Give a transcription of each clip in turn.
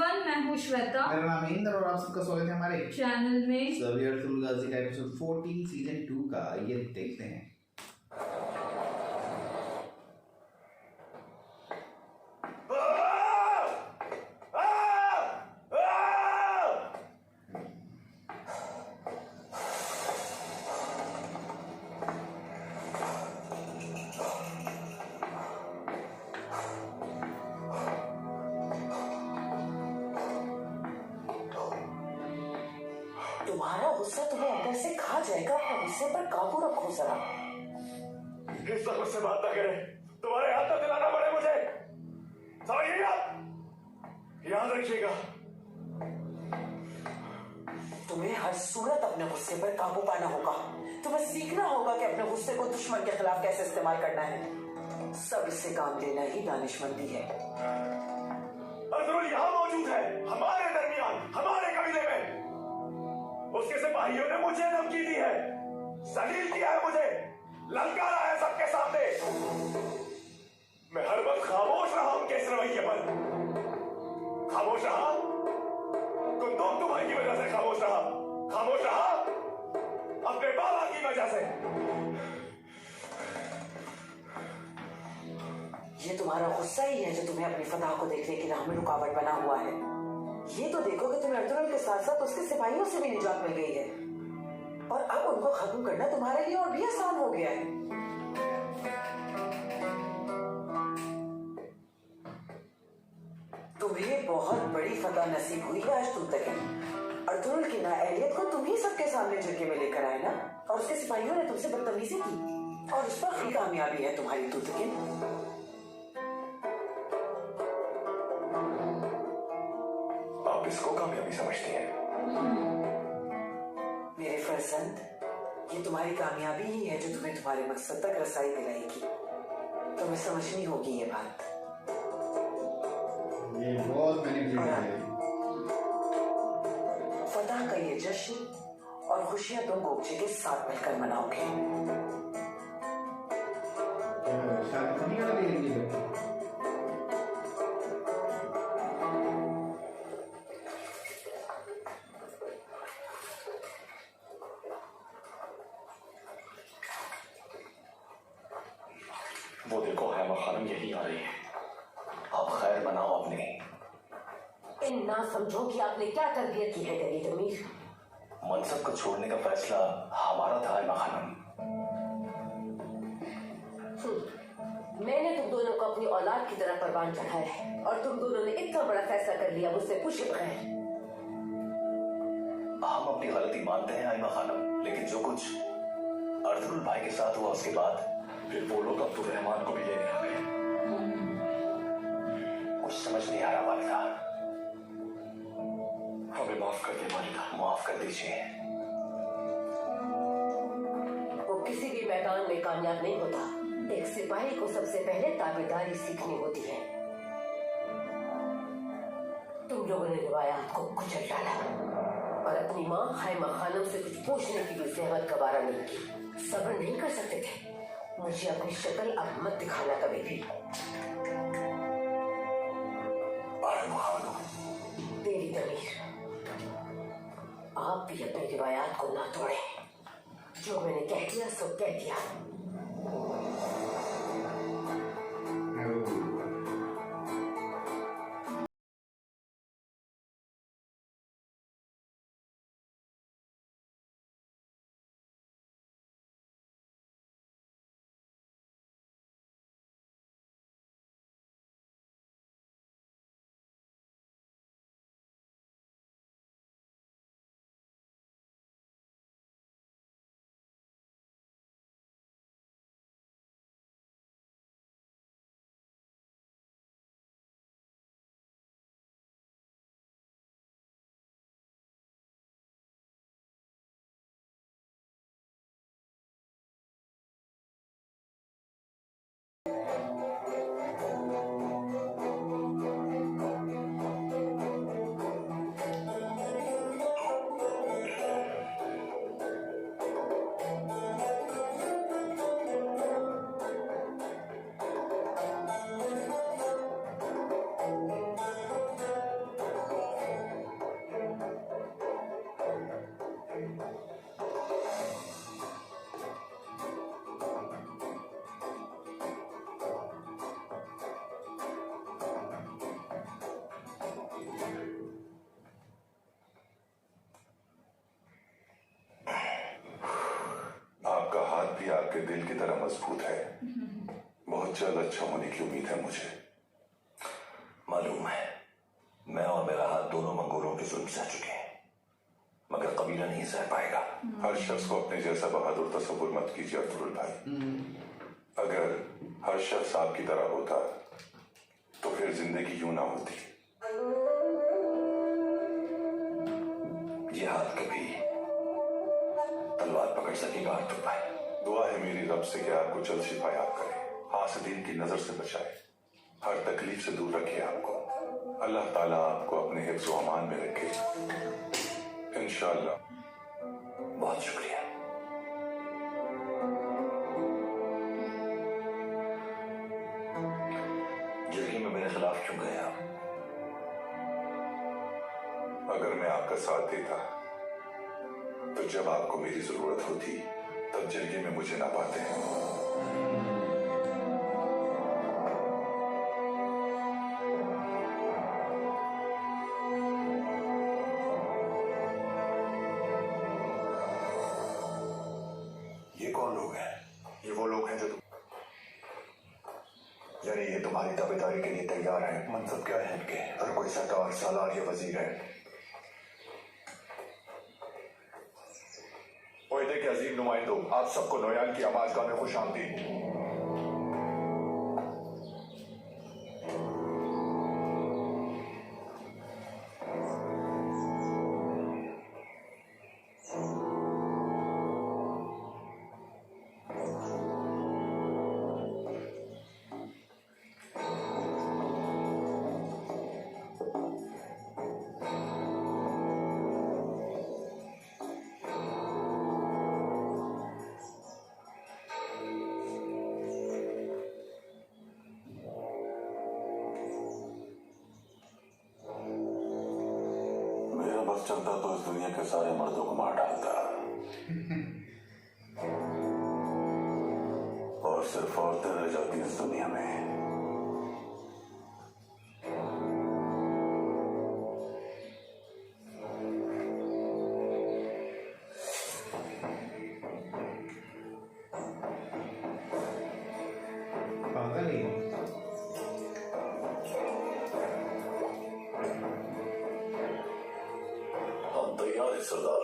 Everyone, मैं हूँ श्वेता। मेरा नाम इंद्र और आप सबका स्वागत है हमारे चैनल में। सर्वियर गाजी का एपिसोड 14 सीजन 2 का। ये देखते हैं। तुम्हारा गुस्सा तुम्हें अंदर से खा जाएगा। अपने गुस्से पर काबू रखो जरा। इस तरह से बात ना करें, तुम्हारे हाथ तक दिलाना पड़े मुझे, समझिएगा, याद रखिएगा। तुम्हें हर सूरत अपने गुस्से पर काबू पाना होगा। तुम्हें सीखना होगा कि अपने गुस्से को दुश्मन के खिलाफ कैसे इस्तेमाल करना है। सब इससे काम लेना ही दानिशमंदी है। अजरुल यहाँ मौजूद है, हमारे दरमियान, हमारे कबीले में। उसके सिपाहियों ने मुझे धमकी दी है, जलील किया है मुझे, ललकारा है सबके सामने। मैं हर वक्त खामोश रहा उनके इस रवैये पर। खामोश रहा, कुंदूक तुम्हारी की वजह से खामोश रहा। खामोश रहा अपने बाबा की वजह से। ये तुम्हारा गुस्सा ही है जो तुम्हें अपनी फतह को देखने की राह में रुकावट बना हुआ है। ये तो देखो कि तुम्हें अर्तुगरुल के साथ साथ उसके सिपाहियों से भी निजात मिल गई है और अब उनको खत्म करना तुम्हारे लिए और भी आसान हो गया है। तुम्हें बहुत बड़ी फतह नसीब हुई है आज तुम तक। अर्तुगरुल की नाअहलियत को तुम ही सबके सामने झटके में लेकर आए ना, और उसके सिपाहियों ने तुमसे बदतमीजी की और उस पर कामयाबी है तुम्हारी तुतकिन। आप इसको कामयाबी समझती हैं? मेरे फर्जंद, ये तुम्हारी कामयाबी ही है जो तुम्हें तुम्हारे मकसद तक रसाई दिलाएगी। तुम्हें समझनी होगी ये बात। ये बहुत मैनिपुलेटिव है। फतह का ये जश्न और खुशियां तुम गोपचे के साथ मिलकर मनाओगे। शादी नहीं करा देंगे। वो देखो हैमा खानम यही आ रही है। आप खैर मनाओ अपनी। इन ना समझो कि आपने क्या तरबियत की है गरीब अमीर। मनसब को छोड़ने का फैसला हमारा था हैमा खानम। मैंने तुम दोनों को अपनी औलाद की तरह परवान चढ़ाया है और तुम दोनों ने इतना बड़ा फैसला कर लिया मुझसे पूछे बगैर। हम अपनी गलती मानते हैं हैमा खानम, लेकिन जो कुछ अर्तुगरुल भाई के साथ हुआ उसके बाद फिर वो लोग अब्दुर्रहमान को भी लेने आ गए। कुछ समझ नहीं आ रहा वालिदा। हमें माफ कर दे वालिदा, माफ कर दीजिए। वो किसी भी मैदान में कामयाब नहीं होता। एक सिपाही को सबसे पहले ताबेदारी सीखनी होती है। तुम लोगों ने रिवायात को कुचल डाला और अपनी माँ हैमा खानम से कुछ पूछने की भी जहमत गवारा नहीं की। सब्र नहीं कर सकते थे। मुझे अपनी शक्ल अब मत दिखाना कभी भी। तेरी दलील, आप भी अपनी रिवायात को ना तोड़े। जो मैंने कह दिया सो कह दिया। की तरह मजबूत है। बहुत जल्द अच्छा होने की उम्मीद है मुझे। मालूम है, मैं और मेरा हाथ दोनों मंगोलों के जुल्म सह चुके हैं, मगर कबीला नहीं सह पाएगा। हर शख्स को अपने जैसा बहादुर तस्वुर मत कीजिए अब्दुल भाई। अगर हर शख्स आपकी तरह होता तो फिर जिंदगी यूं ना होती। ये हाथ कभी तलवार पकड़ सकेगा अब्दुल भाई? दुआ है मेरी रब से कि आपको जल्द शिफायात करे, हासिदीन की नजर से बचाए, हर तकलीफ से दूर रखे आपको। अल्लाह ताला आपको अपने हिफ्ज़ व अमान में रखे इंशाअल्लाह। बहुत शुक्रिया। जिंदगी में मेरे खिलाफ क्यों गए आप? अगर मैं आपका साथ देता तो जब आपको मेरी जरूरत होती तब जिंदगी में मुझे ना पाते हैं। ये कौन लोग हैं? ये वो लोग हैं जो यानी ये तुम्हारी दावेदारी के लिए तैयार हैं। मनसब क्या है इनके? हर कोई सरदार, सालार या वजीर है। ओहदे के अजीम नुमाइंदों, आप सबको नोयान की आमाजगाह में खुश आमदीद। बस चलता तो इस दुनिया के सारे मर्दों को मार डालता और सिर्फ औरतें रह जाती इस दुनिया में। पागल है। हम तैयार हैं सरदार।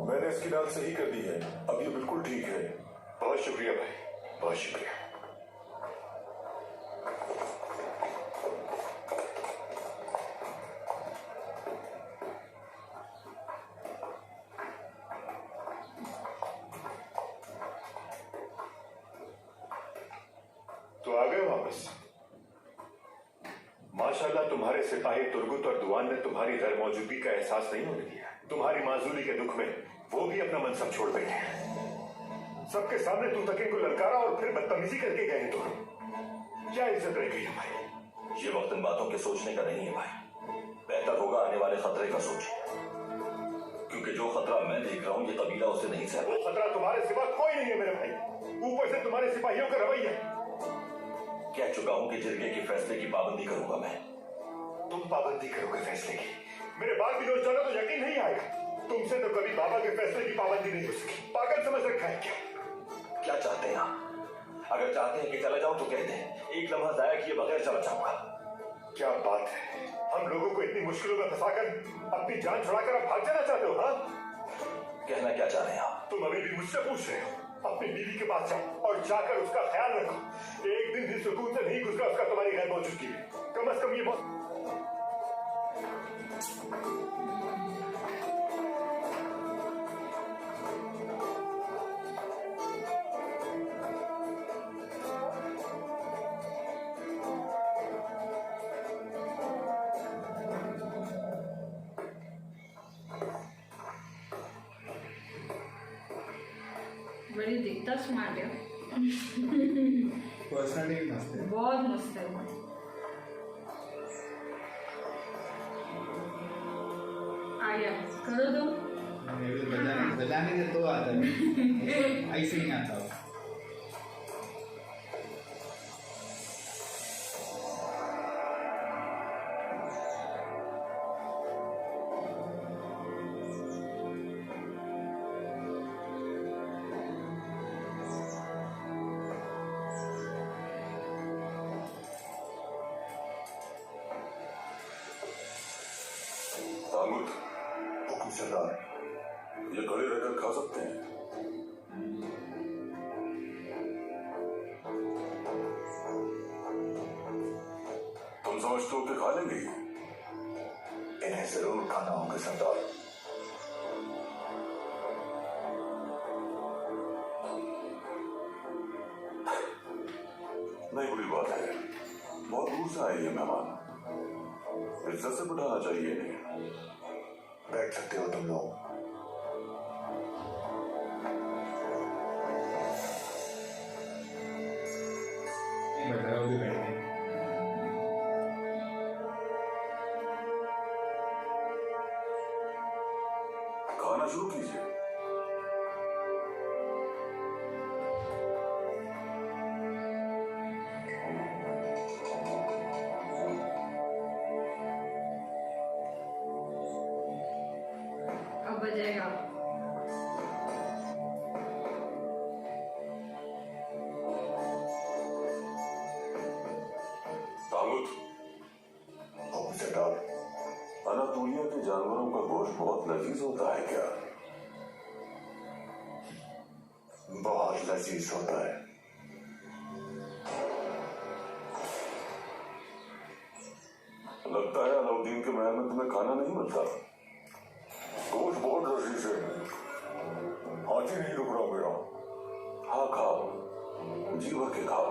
मैंने इसकी डाल सही कर दी है, अब ये बिल्कुल ठीक है। बहुत शुक्रिया भाई, बहुत शुक्रिया। तो आ गए वापस। माशाल्लाह, तुम्हारे सिपाही तुर्गुत और दुआन ने तुम्हारी गैर मौजूदगी का एहसास नहीं होने दिया। तुम्हारी माजूली के दुख में वो भी अपना मनसब छोड़ बैठे। सबके सामने तू तक को ललकारा और फिर बदतमीजी करके गए। तो क्या इज्जत रह गई हमारी? ये वक्त इन बातों के सोचने का नहीं है भाई। बेहतर होगा आने वाले खतरे का सोचें, क्योंकि जो खतरा मैं देख रहा हूँ ये कबीला उसे नहीं सह। वो खतरा तुम्हारे सिवा कोई नहीं है मेरे भाई। ऊपर से तुम्हारे सिपाहियों का रवैया। कह चुका हूँ कि जिरगे के फैसले की पाबंदी करूंगा मैं। तुम पाबंदी करोगे फैसले की? मेरे बाल भी नोच डालो तो यकीन नहीं आएगा। तुमसे तो कभी बाबा के फैसले की पाबंदी नहीं हो सकी। पागल समझ रखा है क्या? क्या चाहते हैं आप? अगर चाहते हैं कि चला जाऊं तो कह दें, एक लम्हा जाया किए बगैर चला जाऊंगा। क्या बात है, हम लोगों को इतनी मुश्किलों में फंसाकर अपनी जान छुड़ाकर आप भाग जाना चाहते हो? हाँ, कहना क्या चाह रहे हैं आप? तुम अभी भी मुझसे पूछ रहे हो। अपनी बीवी के पास जाओ और जाकर उसका ख्याल रखो। एक दिन भी सुकून से नहीं गुजरा उसका तुम्हारी गैर मौजूदगी में। कम से कम ये बहुत बड़ी दिखता स्मार्ट है। पर्सनली भी मस्त है। बहुत मस्त है। आ गया, करो तो। मेरे को बजाने से तो आता है, ऐसे नहीं आता। खा सकते हैं। तुम समझते हो कि खा लेंगे? इन्हें जरूर खाना होगा सरदार। नहीं, बुरी बात है। बहुत दूर से आए ये मेहमान, इज्जत से बिठाना चाहिए इन्हें। बैठ सकते हो तुम लोग। बताओ भी बैठे खाना शुरू कीजिए। अब बजाएगा। तामुत, हुक्म सरदार। अनातोलिया के जानवरों का गोश्त बहुत लजीज होता है क्या? बहुत लजीज होता है। लगता है अलाउद्दीन के महल में तुम्हें खाना नहीं मिलता। गोश्त बहुत लजीज है। हाथी नहीं रुक रहा मेरा। हाँ, खाओ, जी भर के खाओ।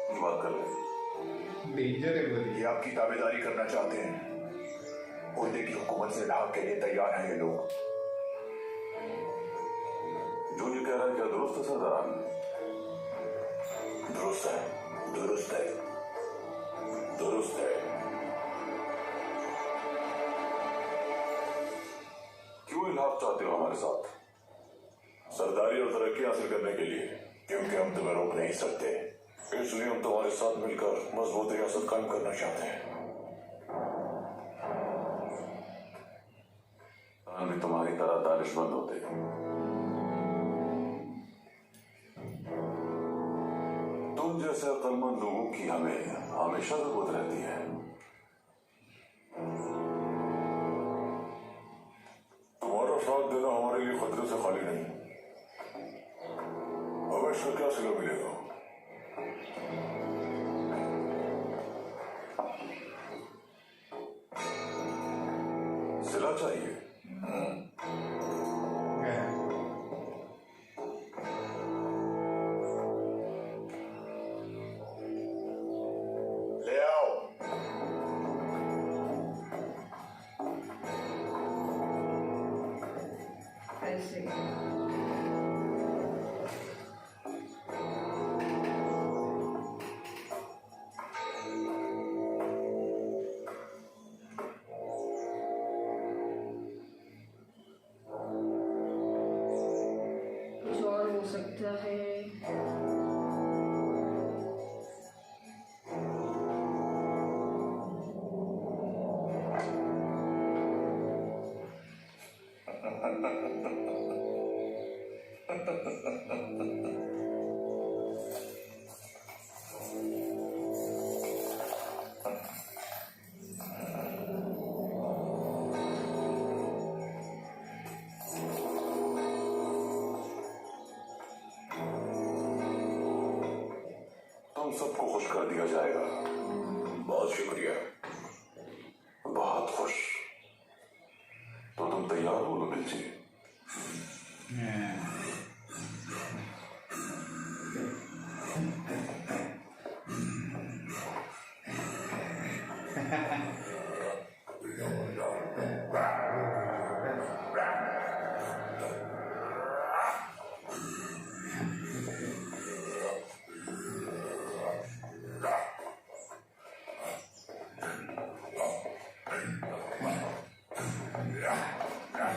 ये बात कर ले। डेंजर है बोली। ये आपकी ताबेदारी करना चाहते हैं। उर्दे की हुकूमत से भाग के लिए तैयार हैं ये लोग। जो ये कह रहा है क्या दुरुस्त है सरदार? दुरुस्त है, दुरुस्त है, दुरुस्त है। क्यों इलाफ चाहते हो हमारे साथ? सरदारी और तरक्की हासिल करने के लिए, क्योंकि हम तुम्हें रोक नहीं सकते। इसलिए हम तुम्हारे साथ मिलकर मजबूत रियासत कायम करना चाहते हैं। हम भी तुम्हारी तरह दानिशमंद होते। तुम जैसे अक्लमंद लोगों की हमें हमेशा जरूरत रहती है। तुम्हारा साथ देना हमारे लिए खतरे से खाली नहीं। अब इसका क्या सिला मिलेगा? सिला चाहिए। ले आओ। ऐसे कुछ और हो सकता है। तुम सबको खुश कर दिया जाएगा। बहुत शुक्रिया। बहुत खुश। तो तुम तैयार हो लुबिल जी?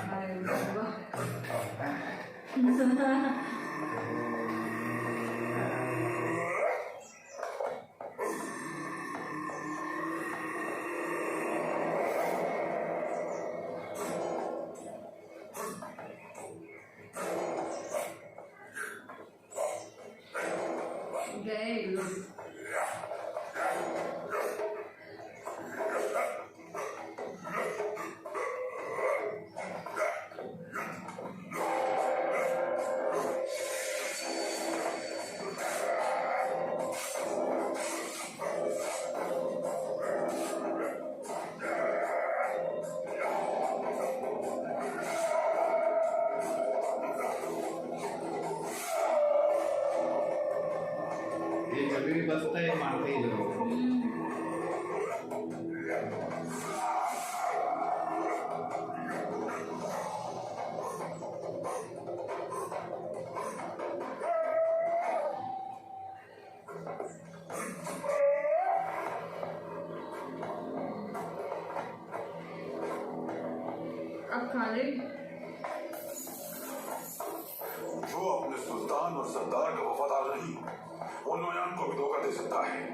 अरे बाबा। गए लोग। ये कभी भी बचता है मारते ही लोग। अब खा ले। जो अपने सुल्तान और सरदार का वफादार नहीं, वो नोयान को भी धोखा दे सकता है।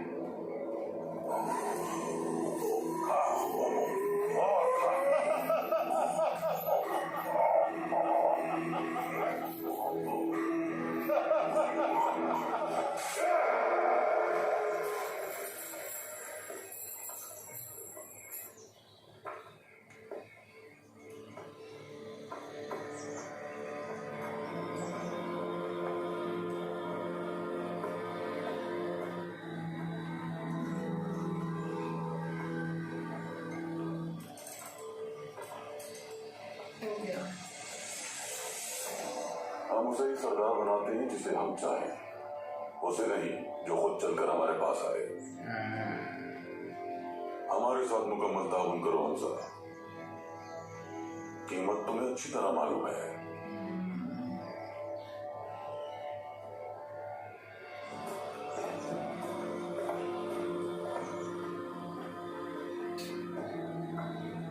हो गया। हम उसे ही सरदार बनाते हैं जिसे हम चाहें, उसे नहीं जो खुद चलकर हमारे पास आए। हमारे साथ मुकम्मल ताउन करो हमजा। कीमत तुम्हें अच्छी तरह मालूम है।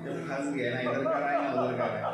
जब फंस गया ना, इधर का रहा है ना उधर का रहा है।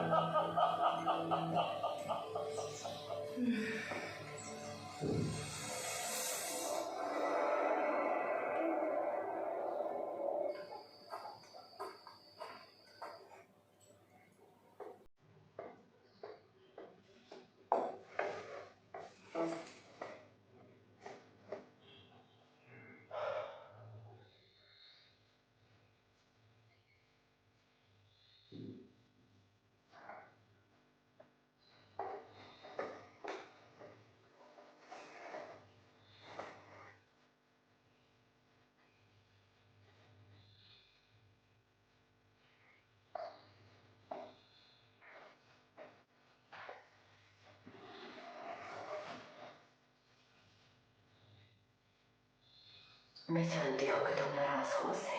मैं जानती हूँ कि तुम नाराज हो मुझसे,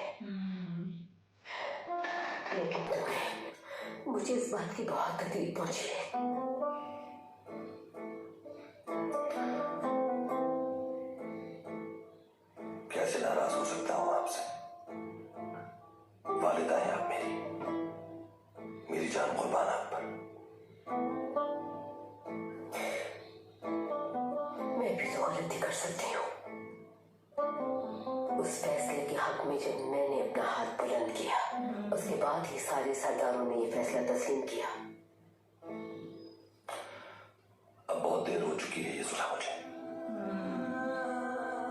लेकिन तुम्हें मुझे इस बात की बहुत तकलीफ पहुंची है। कैसे नाराज हो सकता हूँ आपसे? वालिदा हैं आप मेरी जान कुर्बान आप पर। मैं भी तो गलती कर सकती हूँ। उस फैसले के हक में जब मैंने अपना हाथ बुलंद किया, उसके बाद ही सारे सरदारों ने ये फैसला तस्लीम किया। अब बहुत देर हो चुकी है ये सुलह मुझे,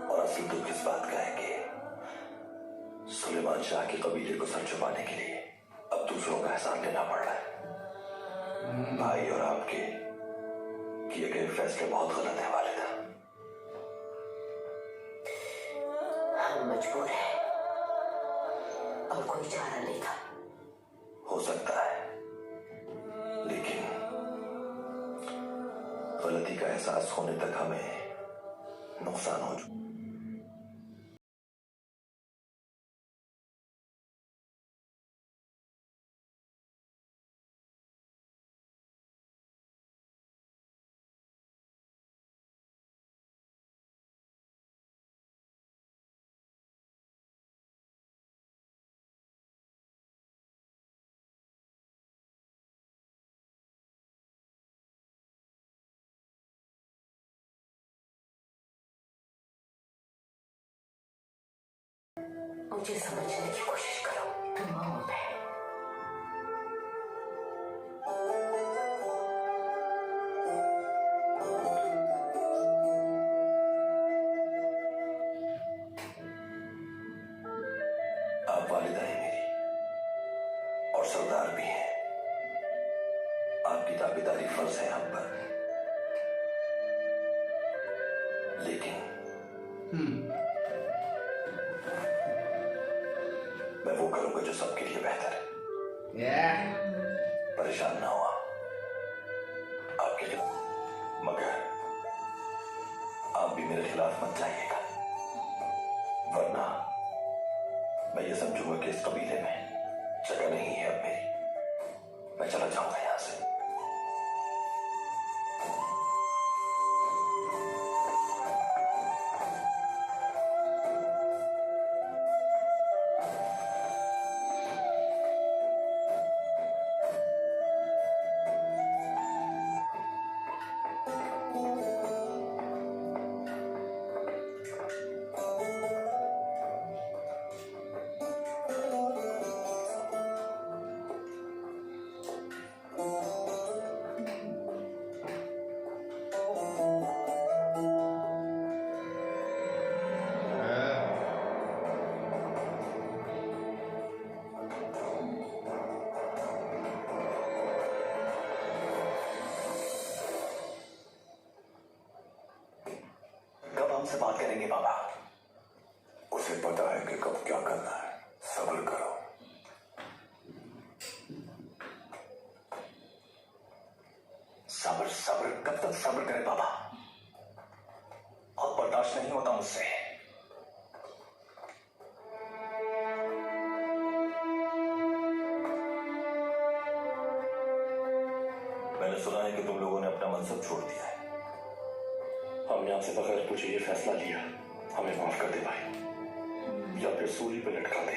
और असली दुख इस बात का है कि सुलेमान शाह के कबीले को सर छुपाने के लिए अब दूसरों का एहसान लेना पड़ रहा है। भाई और आपके किए गए फैसले बहुत गलत है वालिदा। हम मजबूर हैं और कोई चारा नहीं था। हो सकता है, लेकिन गलती का एहसास होने तक हमें नुकसान हो चुका। मुझे समझने की कोशिश करो, तुम माओ में। आप वालिदा हैं मेरी, और सरदार भी हैं। आपकी ताबेदारी फर्ज है हम पर, लेकिन मैं वो करूंगा जो सबके लिए बेहतर है। परेशान ना हो आपके खिलाफ, मगर आप भी मेरे खिलाफ मत जाइएगा। वरना मैं ये समझूंगा कि इस कबीले में जगह नहीं है अब मेरी। मैं चला जाऊंगा यहां से। कब हमसे बात करेंगे बाबा? उसे पता है कि कब क्या करना है। सब्र करो। सब्र सब्र, कब तक सब्र करें बाबा? और बर्दाश्त नहीं होता मुझसे। मैंने सुना है कि तुम लोगों ने अपना मनसब छोड़ दिया है। हमने आपसे बगैर पूछे ये फैसला लिया। हमें माफ कर दे भाई, या फिर सूली पे लटका दे।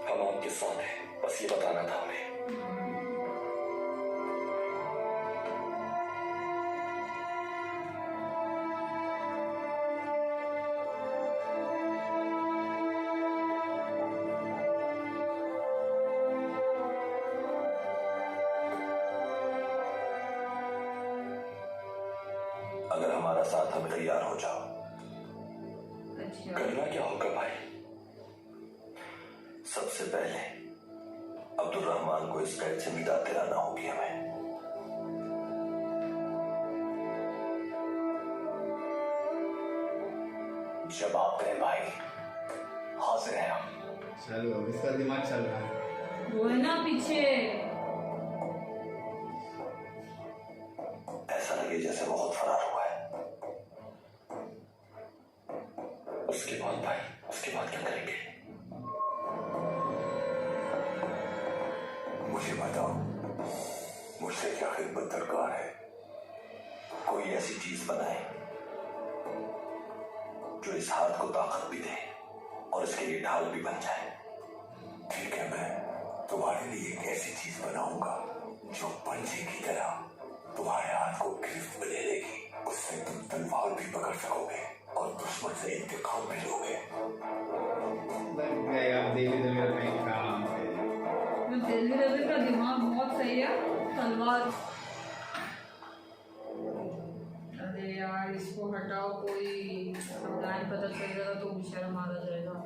हम आपके साथ हैं, बस ये बताना था हमें। अगर हमारा साथ हमें तैयार हो जाओ। अच्छा। करना क्या होगा भाई? सबसे पहले अब्दुल रहमान को इस कैद से निजात दिलाना होगी हमें। जब आप कहें भाई, हाजिर हैं हम। चलो, इसका दिमाग चल रहा है। वो है ना पीछे। ऐसा लगे जैसे बहुत फरार हुआ है। उसके बाद भाई, उसके बाद क्या करेंगे? मुझे बताओ, मुझसे क्या खिदमत दरकार है? कोई ऐसी चीज बनाए जो इस हाथ को ताकत भी दे और इसके लिए ढाल भी बन जाए। ठीक है, मैं तुम्हारे लिए एक ऐसी चीज बनाऊंगा जो पंजे की तरह तुम्हारे हाथ को गिरफ्त में ले लेगी। उससे तुम तलवार भी पकड़ सकोगे और दुश्मन से इंतकाम भी लोगे। लग गया दिल्ली दंगल में काम पे। दिल्ली दंगल का दिमाग बहुत सही है। तलवार। अरे यार, इसको हटाओ। कोई प्लान पता चल जाएगा तो बेचारा मारा जाएगा।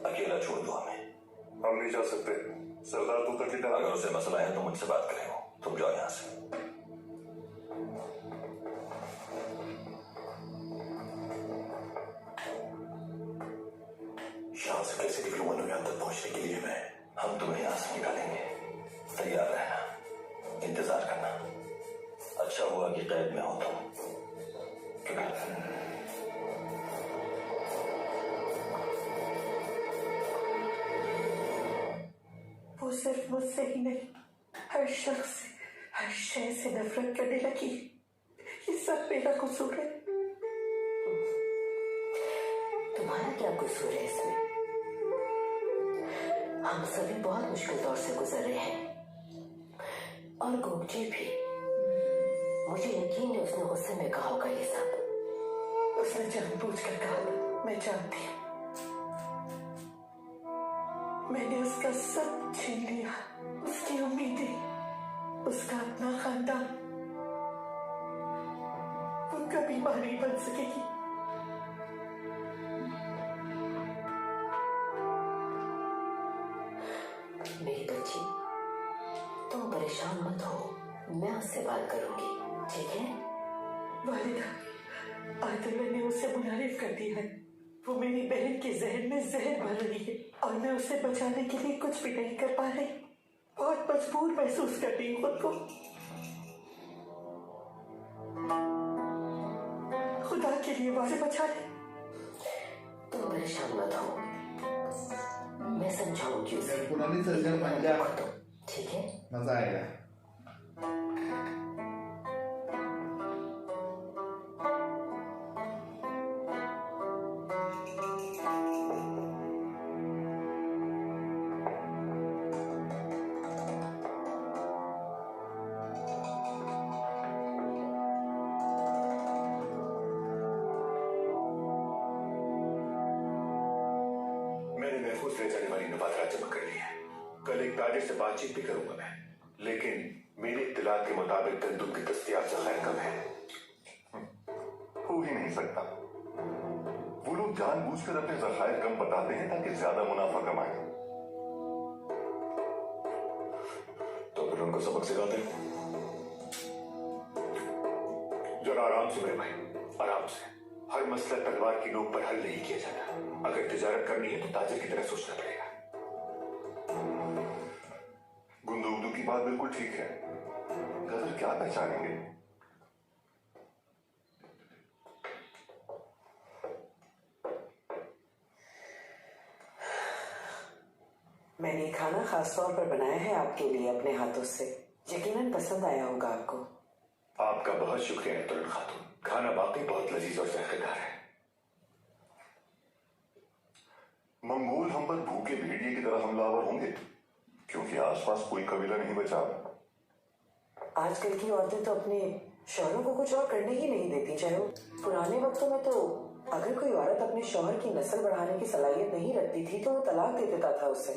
अकेला छोड़ दो हमें। हम नहीं जा सकते। सरदार तू तक ही अगर उसे मसला है तो मुझसे बात करें। तुम जाओ यहां से। यहां से कैसे निकलूंगा नुयान तक पहुंचने के लिए मैं? हम तुम्हें यहां से निकालेंगे। तैयार रहना, इंतजार करना। अच्छा हुआ कि कैद में हो तुम, क्योंकि वो सिर्फ मुझसे ही नहीं, हर शख्स से, हर शय से नफरत करने लगी। ये सब मेरा कसूर है। तुम्हारा क्या कसूर है इसमें? हम सभी बहुत मुश्किल दौर से गुजर रहे हैं, और गोपजी भी। मुझे यकीन है उसने गुस्से में कहा होगा ये सब। उसने जानबूझकर कहा, मैं जानती हूँ। मैंने उसका सब छीन लिया, उसकी उम्मीदें, उसका अपना खानदान। वो कभी मां नहीं बन सकेगी। मेरी बच्ची, तुम परेशान मत हो, मैं उससे बात करूंगी, ठीक है? वालिदा, आदिल ने उसे मुनारिफ कर दिया है। वो मेरी बहन के जहन में जहर भर रही है और मैं उसे बचाने के लिए कुछ भी नहीं कर पा रही। बहुत मजबूर महसूस कर रही हूँ खुद को। खुदा के लिए वाले बचा ले। तुम परेशान मत हो, मैं समझाऊंगी उसे। अगर पुरानी सर्जन पंजाब तो ठीक है? मजा आएगा। मैंने महफूज रह जाने वाली नवादरात जमा कर ली है। कल एक ताजिर से बातचीत भी करूंगा मैं, लेकिन मेरी इत्तला के मुताबिक गंदुम की दस्तयाब जखायर कम है। हो ही नहीं सकता। वो लोग जानबूझकर अपने जखायर कम बताते हैं ताकि ज्यादा मुनाफा कमाएं। तो फिर उनको सबक सिखाते हैं। जरा आराम से मेरे भाई, आराम से। हर मसला तलवार की नोक पर हल नहीं किया जाता। अगर तिजारत करनी है तो ताजिर की तरह सोचना पड़ेगा। गुंदुगदू की बात बिल्कुल ठीक है। गदर क्या पहचानेंगे? मैंने खाना खास तौर पर बनाया है आपके लिए अपने हाथों से। यकीनन पसंद आया होगा आपको। आपका बहुत शुक्रिया है तुरन खातून। खाना वाकई बहुत लजीज और जायकेदार है। मंगोल हम पर भूखे भेड़िए की तरह हमलावर होंगे, क्योंकि आसपास कोई कबीला नहीं बचा। आजकल की औरतें तो अपने शौहरों को कुछ और करने ही नहीं देती। चाहे वो पुराने वक्तों में तो अगर कोई औरत अपने शौहर की नस्ल बढ़ाने की सलाहियत नहीं रखती थी तो वो तलाक दे देता था उसे।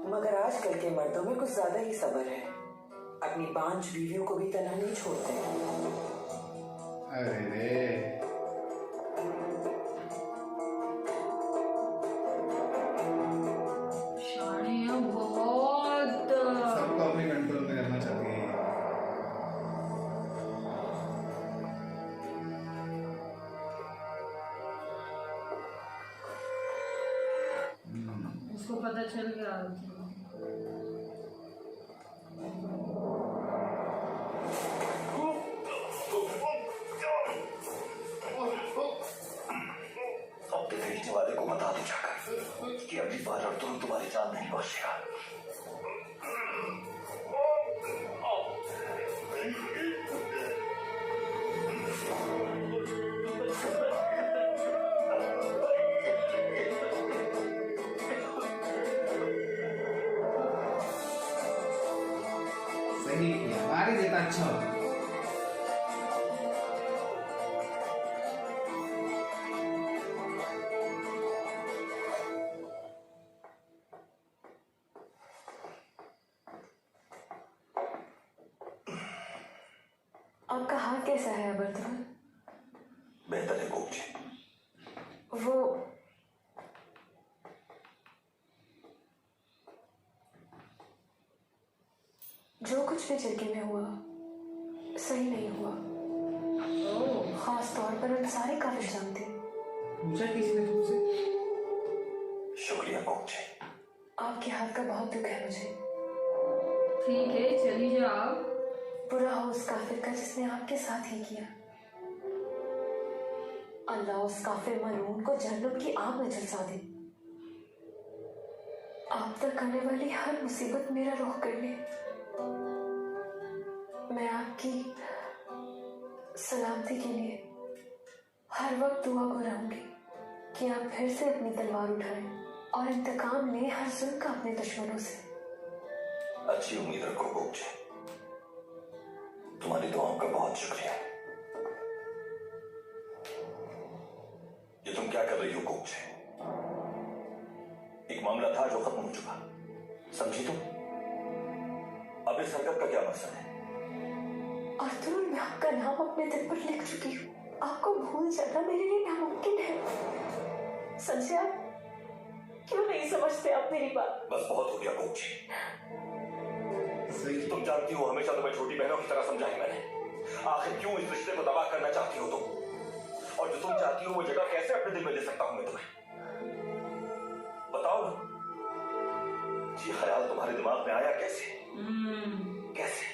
मगर आजकल के मर्दों में कुछ ज्यादा ही सब्र है। अपनी बांझ बीवियों को भी तनहा नहीं छोड़ते। अरे रे, शानिया बहुत सबको अपने कंट्रोल में करना चाहती है। उसको पता चल गया। अपने भेजने वाले को बता दो जाकर कि अगली बार और तुम तुम्हारी जान नहीं बचेगा। सही किया, मारी देता अच्छा होता। आपका हाथ कैसा है अबरतुल? बेहतर है गोपजी। वो जो कुछ भी जर्गे में हुआ सही नहीं हुआ। खास तौर पर हम सारे काफिर जानते हैं। पूछा किसने तुमसे? शुक्रिया गोपजी। आपके हाथ का बहुत दुख है मुझे। ठीक है, चली जाओ। बुरा हो उस काफिर का जिसने आपके साथ ही किया। अल्लाह उस काफिर मलून को जहन्नुम की आग में झुलसा दे। आप तक आने वाली हर मुसीबत मेरा रुख कर ले। मैं आपकी सलामती के लिए हर वक्त दुआ को रहूंगी। कि आप फिर से अपनी तलवार उठाएं और इंतकाम लें हर जुल्म का अपने दुश्मनों से। अच्छी उम्मीद रखो गोपचे। तुम्हारी दुआओं का बहुत शुक्रिया। ये तुम क्या कर रही हो गोपचे? एक मामला था जो खत्म हो चुका, समझी तुम? अब इस हरकत का क्या मकसद है? अर्तुल, मैं आपका नाम अपने दिल पर लिख चुकी हूँ। आपको भूल जाना मेरे लिए नामुमकिन है। संजय, आप क्यों नहीं समझते आप मेरी बात? बस बहुत हो गया गोपचे। सही। तुम जानती हो हमेशा तुम्हें छोटी बहनों की तरह समझा है मैंने। आखिर क्यों इस रिश्ते को तबाह करना चाहती हो तुम? और जो तुम चाहती हो वो जगह कैसे अपने दिल में ले सकता हूं मैं तुम्हें? बताओ ना। ये ख्याल तुम्हारे दिमाग में आया कैसे? कैसे?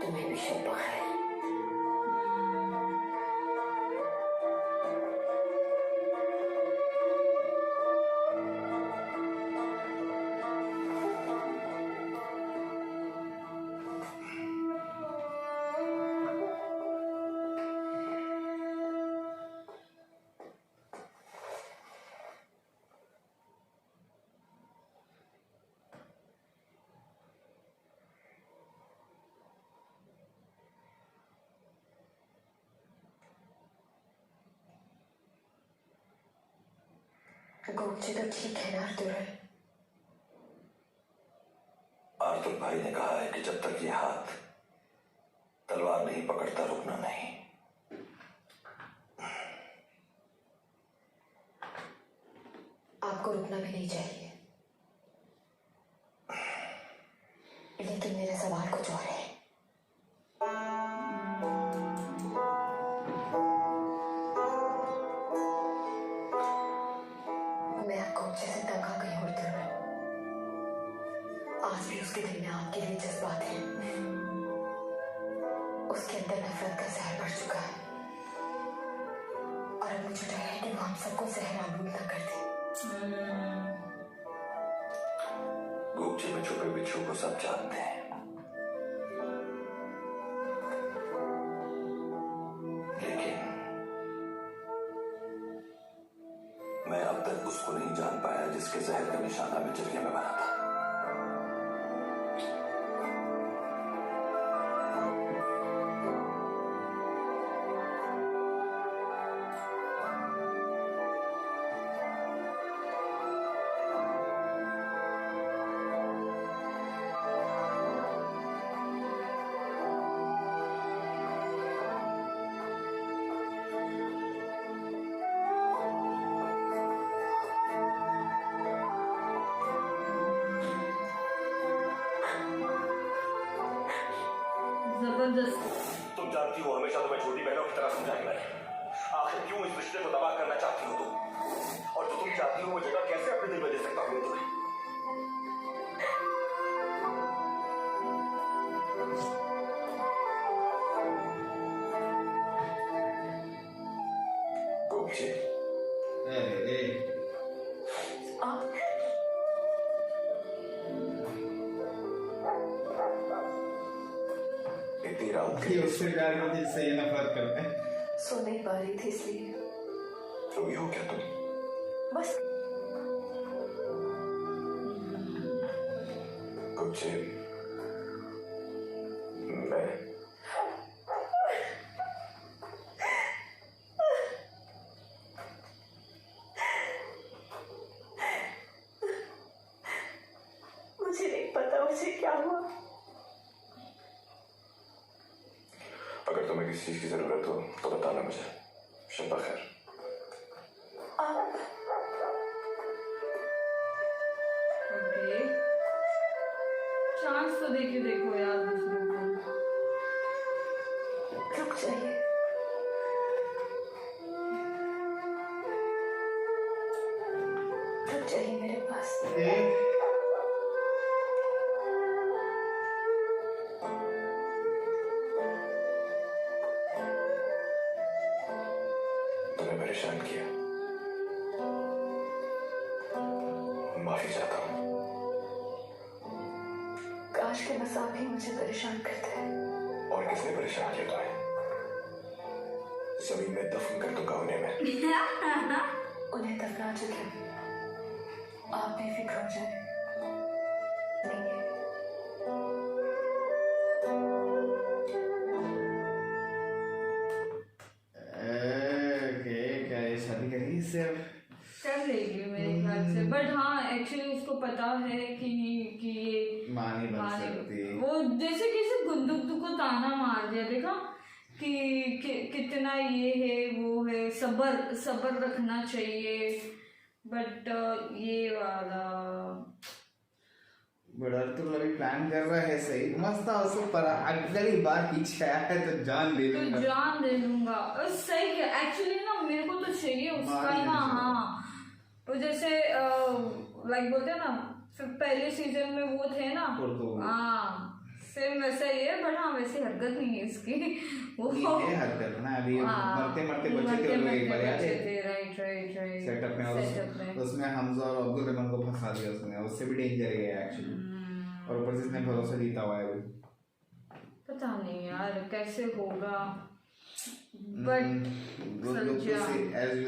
तुम्हें भी शब बखैर। गोपचे तो ठीक है ना अर्तुल? आर्तुर भाई ने कहा है कि जब तक ये हाथ तलवार नहीं पकड़ता रुकना नहीं। आपको रुकना भी नहीं चाहिए, लेकिन मेरा सवाल कुछ और है। मैं गोपचे से तंग आ गई हूँ अर्तुल। आज भी उसके दिल में आपके लिए जज्बात हैं। उसके अंदर नफरत का जहर बढ़ चुका है और अब मुझे डर है कि वो हम सबको जहर आलूद न कर दे। गोपचे में छुपे बिच्छू को सब जानते हैं, लेकिन मैं अब तक उसको नहीं जान पाया जिसके जहर का निशाना मैं जरिए में बना था। जबरदस्त। तुम जानती हो हमेशा तुम्हें छोटी बहनों की तरह समझा है मैंने। आखिर क्यों इस रिश्ते को तबाह करना चाहती हो तुम? और जो तुम चाहती हो वो जगह कैसे अपने दिल में ले सकता हूं मैं तुम्हें? गोपचे, अरे आप इतनी रात ये उससे प्यार में जिससे ये नफरत करते हैं। सो नहीं पा रही थी इसलिए। रोई हो क्या तुम? बस गोपचे, मैं मुझे नहीं पता मुझे क्या हुआ। अगर तुम्हें किसी चीज की जरूरत हो तो बताना मुझे। शब बखैर। आप जाइए। रुक जाइए मेरे पास। तुम्हें परेशान किया, माफी चाहता हूँ। काश के बस आप ही मुझे परेशान करते हैं। और किसने परेशान किया तुम्हें? जमीन में दफन कर दूंगा उन्हें मैं। उन्हें दफना चुके, आप बेफिक्र हो जाए। क्या ये शादी करेगी इससे अब? कर लेगी मेरे ख्याल से, बट हाँ एक्चुअली उसको पता है कि ये माँ नहीं बन सकती। वो जैसे किसी गुंदुक को ताना मार दिया, देखा कि कितना ये है वो है, सबर सबर रखना चाहिए। बट ये वाला बड़ा तो अभी प्लान कर रहा है, सही मस्त था उसको, पर अगली बार पीछे आया है तो जान दे तो दूंगा। जान दे दूंगा। सही है एक्चुअली ना, मेरे को तो चाहिए उसका ना। हाँ तो जैसे लाइक बोलते हैं ना, फिर पहले सीजन में वो थे ना, हाँ सेम वैसा ही है। बट हाँ वैसी हरकत नहीं है इसकी। वो ये हरकत ना अभी मरते मरते बचे थे, राइट सेटअप में, उसमें हमजा और अब्दुल रहमान को फंसा दिया उसने, उससे भी डेंजर है एक्चुअली। और ऊपर से इसने भरोसा जीता हुआ है अभी। पता नहीं यार कैसे होगा, बट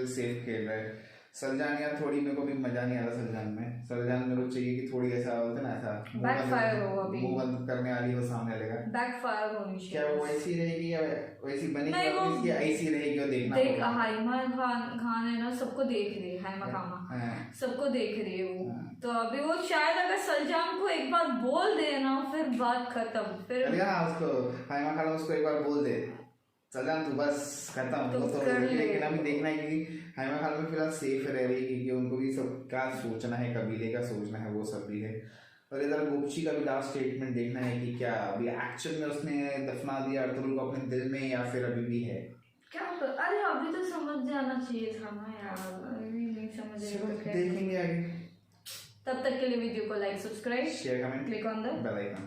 सेफ खेल रहा है। सरजान यार थोड़ी मेरे को भी मजा नहीं आ रहा सरजान में। सरजान मेरे को चाहिए कि थोड़ी ऐसा बोलते ना, ऐसा बैकफायर हो, अभी मुंह बंद करने वाली वो सामने लगेगा, बैकफायर होनी चाहिए। क्या वो ऐसी रहेगी या वैसी बनेगी? नहीं, वो इसकी ऐसी रहेगी, वो देखना देख होगा। हाइमा खान है ना, सबको देख रही है, हाइमा खामा सबको देख रही है वो। तो अभी वो शायद अगर सलजान को एक बार बोल दे ना, फिर बात खत्म। फिर अरे हाँ उसको हाइमा खान उसको एक बार बोल दे, सलजान तू बस खत्म। तो वो तो कर ले। लेकिन अभी देखना है कि हाइमा खान में फिलहाल सेफ रह रही है, क्योंकि उनको भी सब क्या सोचना है, कबीले का सोचना है, वो सब भी है। और इधर गोपची का भी लास्ट स्टेटमेंट देखना है कि क्या अभी एक्चुअल में उसने दफना दिया अर्तुगरुल को अपने दिल में, या फिर अभी भी है क्या अरे अभी तो समझ जाना चाहिए था ना यार, अभी नहीं समझ देखेंगे आगे। तब तक के लिए वीडियो को like, subscribe, share, comment, click on the bell icon.